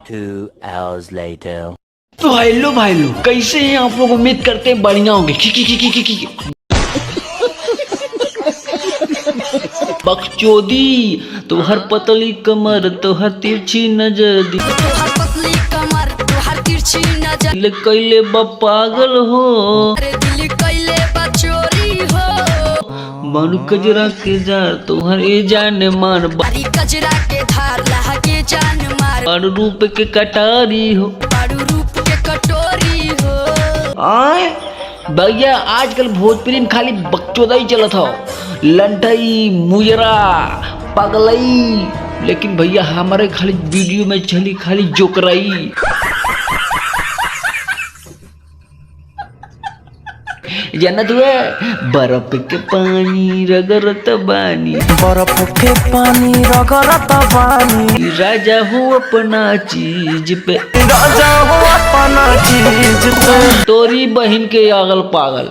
2 hours later. तो hello भाई लोग, कैसे हैं आप लोग? उम्मीद करते हैं बढ़िया होंगे। की बकचोदी तो हर पतली कमर तो हर तिरछी नजर दिल कैले बा पागल हो बारू कजरा के जार तोहर ए जान मान कजरा के धार लहा के जान मार बारू रूप के कटारी हो बारू रूप के कटोरी हो। आए भैया आजकल भोजपुरी में खाली बकचोदा ही चलत हो, लंठई मुजरा पगलई, लेकिन भैया हमारे खाली वीडियो में चली खाली जोकराई। जानत हुए बर्फ के पानी रगड़त बानी बर्फ के पानी रगड़त बानी राजा हो अपना चीज पे राजा हो अपना चीज पे तोरी बहन के आगल पागल।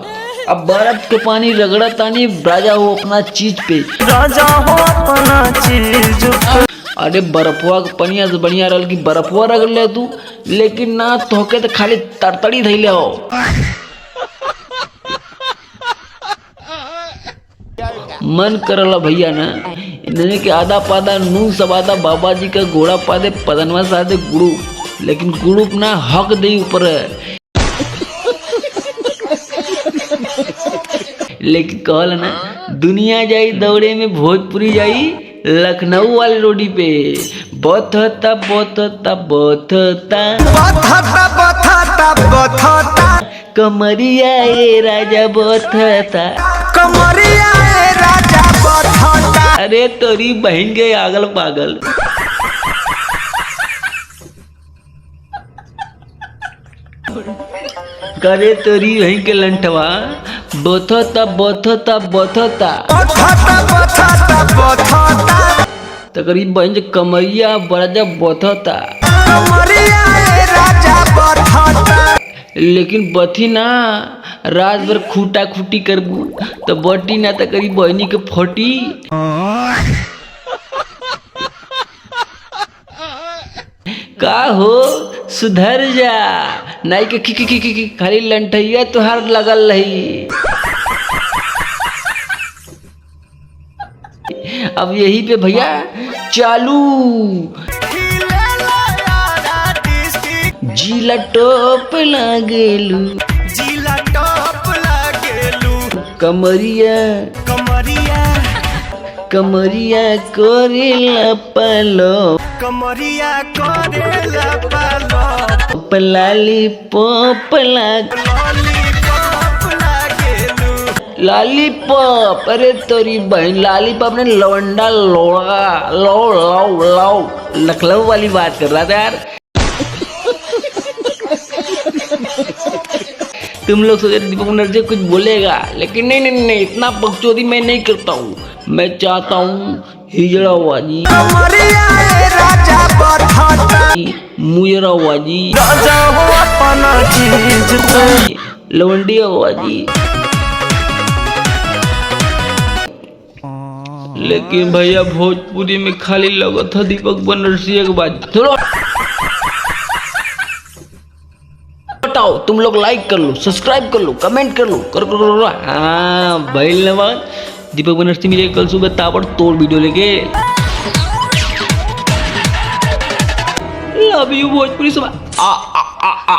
अब बर्फ के पानी रगड़तानी राजा हो अपना चीज पे राजा हो अपना चीज पे। अरे बर्फवा के पनिया से बढ़िया रहल कि बर्फवा रगड़ ले तू, लेकिन ना तोहके तो खाली तरतड़ी धैले हो। मन करला भैया ना इन्हें के आधा पादा नू सब आधा बाबा जी का घोड़ा पादे पदनवा साधे गुरु, लेकिन गुरु ना हक दे ऊपर है। लेकिन कहल ना दुनिया जाई दौड़े में भोजपुरी जाई लखनऊ वाली रोडी पे बथता बथता बथता कमरिया ए राजा बथता कमरिया ए राजा बथता। अरे तोरी बहन के आगल पागल। करे तोरी बहन के लंठवा बथता बथता बथता तो करीब बहन जे कमरिया बराजा बथता कमरिया ए राजा बथता। लेकिन बथी ना रात भर खूटा खूटी करबू तो बटी ना तो करीब बहनी के फटी। का हो सुधर जा नाई के की खाली लंठैया तुहार लगल रही। अब यही पे भैया चालू जिला टॉप लागेलू जिला टॉप लागेलू कमरिया कमरिया कमरिया करेला पालो कमरिया करेला पालो पलाली पॉप लाग लॉलीपॉप लागेलू लॉलीपॉप। अरे तोरी बहन लॉलीपॉप ने लौंडा लोड़ा लो लो लो लखनऊ वाली बात कर रहा था यार। तुम लोग सोचे दीपक बनर्जी कुछ बोलेगा, लेकिन नहीं नहीं नहीं इतना बकचोदी मैं नहीं करता हूँ। मैं चाहता हूँ हिजड़ा वाजी कमरिया ए राजा बथता मुजरा वाजी राजा हो अपना चीज पे लवंडिया वाजी। लेकिन भैया भोजपुरी में खाली लगत था दीपक बनर्जी के बाजी। थोड़ा बताओ तुम लोग लाइक कर लो, सब्सक्राइब कर लो, कमेंट कर लो, कर हाँ भाई नवाज दीपक बनर्जी मिले कल सुबह ताबड़ तोड़ वीडियो लेके। लव यू भोजपुरी सुबह आ आ आ आ